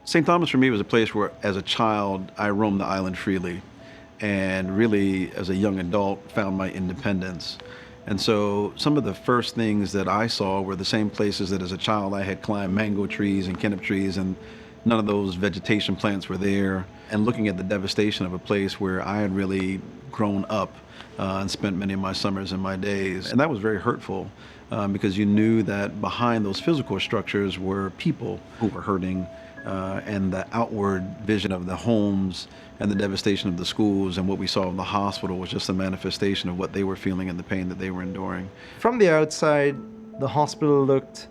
St. Thomas for me was a place where, as a child, I roamed the island freely, and really, as a young adult, found my independence. And so some of the first things that I saw were the same places that as a child I had climbed mango trees and kenep trees, and none of those vegetation plants were there. And looking at the devastation of a place where I had really grown up and spent many of my summers and my days. And that was very hurtful because you knew that behind those physical structures were people who were hurting, and the outward vision of the homes and the devastation of the schools and what we saw in the hospital was just a manifestation of what they were feeling and the pain that they were enduring. From the outside, the hospital looked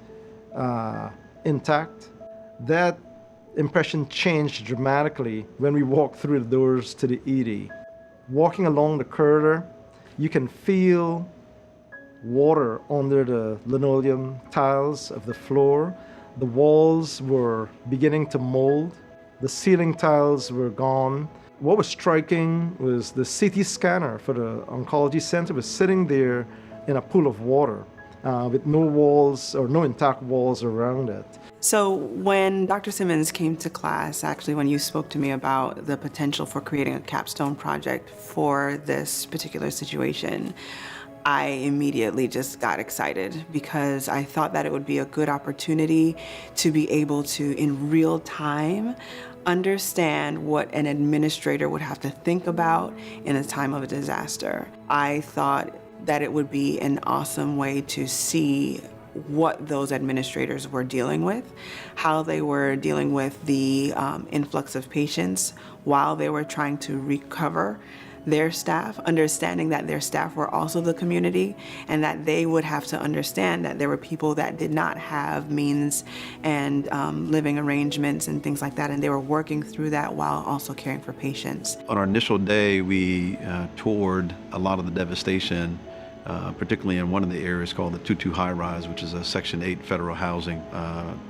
intact. That impression changed dramatically when we walked through the doors to the ED. Walking along the corridor, you can feel water under the linoleum tiles of the floor. The walls were beginning to mold. The ceiling tiles were gone. What was striking was the CT scanner for the oncology center was sitting there in a pool of water with no walls or no intact walls around it. So when Dr. Simmons came to class, actually when you spoke to me about the potential for creating a capstone project for this particular situation, I immediately just got excited because I thought that it would be a good opportunity to be able to, in real time, understand what an administrator would have to think about in a time of a disaster. I thought that it would be an awesome way to see what those administrators were dealing with, how they were dealing with the influx of patients while they were trying to recover their staff, understanding that their staff were also the community and that they would have to understand that there were people that did not have means and living arrangements and things like that, and they were working through that while also caring for patients. On our initial day, we toured a lot of the devastation, particularly in one of the areas called the 22 High Rise, which is a Section 8 federal housing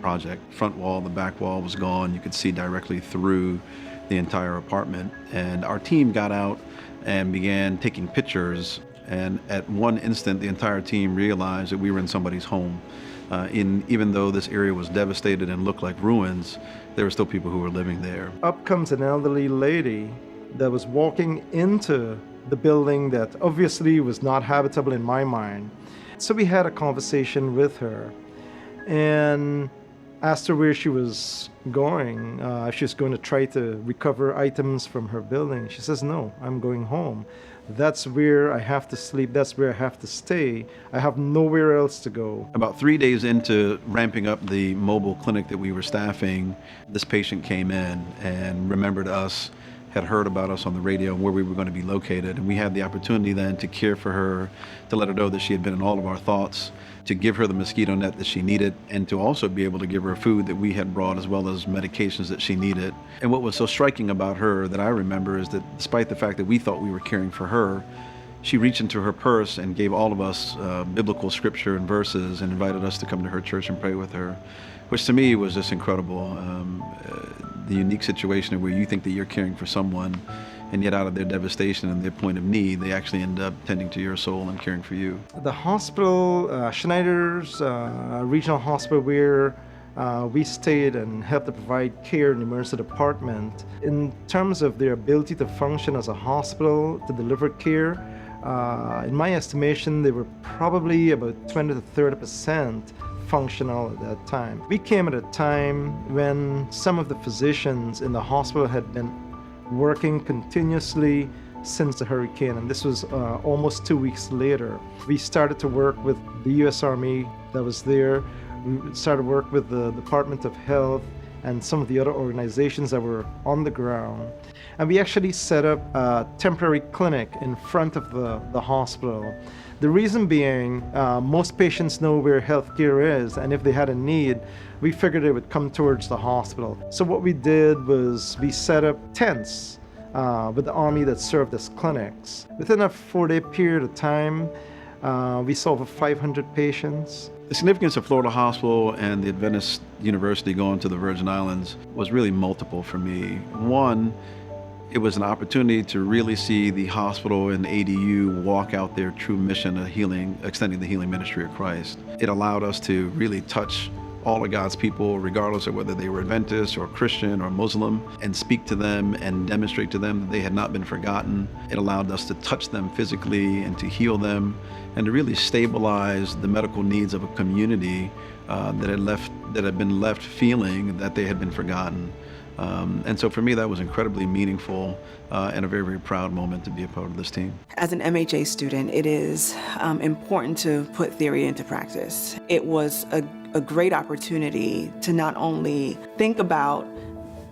project. Front wall, the back wall was gone. You could see directly through the entire apartment. And our team got out and began taking pictures. And at one instant, the entire team realized that we were in somebody's home. Even though this area was devastated and looked like ruins, there were still people who were living there. Up comes an elderly lady that was walking into the building that obviously was not habitable in my mind. So we had a conversation with her and asked her where she was going. She was going to try to recover items from her building. She says, "No, I'm going home. That's where I have to sleep. That's where I have to stay. I have nowhere else to go." About 3 days into ramping up the mobile clinic that we were staffing, this patient came in and remembered us, had heard about us on the radio and where we were going to be located. And we had the opportunity then to care for her, to let her know that she had been in all of our thoughts, to give her the mosquito net that she needed, and to also be able to give her food that we had brought as well as medications that she needed. And what was so striking about her that I remember is that despite the fact that we thought we were caring for her, she reached into her purse and gave all of us biblical scripture and verses and invited us to come to her church and pray with her, which to me was just incredible. The unique situation where you think that you're caring for someone, and yet out of their devastation and their point of need, they actually end up tending to your soul and caring for you. The hospital, Schneider's Regional Hospital, where we stayed and helped to provide care in the emergency department, in terms of their ability to function as a hospital, to deliver care, in my estimation, they were probably about 20 to 30% functional at that time. We came at a time when some of the physicians in the hospital had been working continuously since the hurricane, and this was almost 2 weeks later. We started to work with the U.S. Army that was there. We started work with the Department of Health and some of the other organizations that were on the ground. And we actually set up a temporary clinic in front of the hospital. The reason being, most patients know where healthcare is, and if they had a need, we figured they would come towards the hospital. So what we did was we set up tents with the Army that served as clinics. Within a 4-day period of time, we saw over 500 patients. The significance of Florida Hospital and the Adventist University going to the Virgin Islands was really multiple for me. One, it was an opportunity to really see the hospital and ADU walk out their true mission of healing, extending the healing ministry of Christ. It allowed us to really touch all of God's people, regardless of whether they were Adventist or Christian or Muslim, and speak to them and demonstrate to them that they had not been forgotten. It allowed us to touch them physically and to heal them and to really stabilize the medical needs of a community that had been left feeling that they had been forgotten. And so for me, that was incredibly meaningful and a very, very proud moment to be a part of this team. As an MHA student, it is important to put theory into practice. It was a great opportunity to not only think about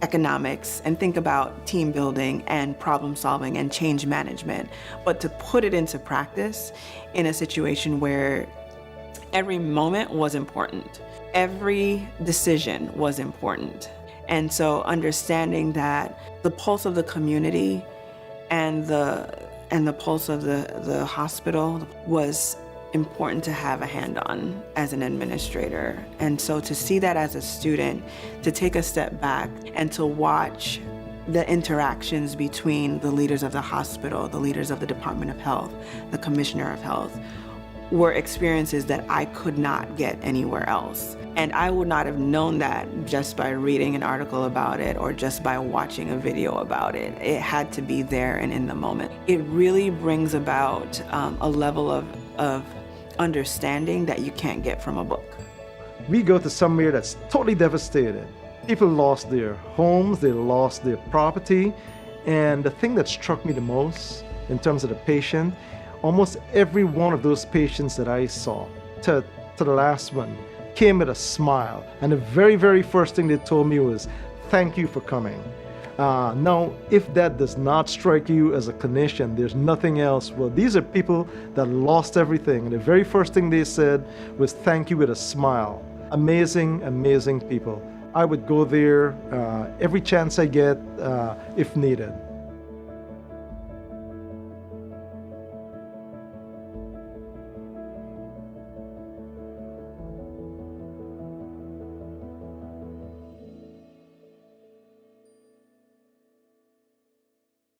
economics and think about team building and problem solving and change management, but to put it into practice in a situation where every moment was important. Every decision was important. And so understanding that the pulse of the community and the pulse of the hospital was important to have a hand on as an administrator. And so to see that as a student, to take a step back and to watch the interactions between the leaders of the hospital, the leaders of the Department of Health, the Commissioner of Health, were experiences that I could not get anywhere else. And I would not have known that just by reading an article about it or just by watching a video about it. It had to be there and in the moment. It really brings about a level of understanding that you can't get from a book. We go to somewhere that's totally devastated. People lost their homes, they lost their property, and the thing that struck me the most in terms of the patient, almost every one of those patients that I saw, to the last one, came with a smile. And the very, very first thing they told me was, "Thank you for coming." Now, if that does not strike you as a clinician, there's nothing else. Well, these are people that lost everything. And the very first thing they said was, "Thank you," with a smile. Amazing, amazing people. I would go there every chance I get if needed.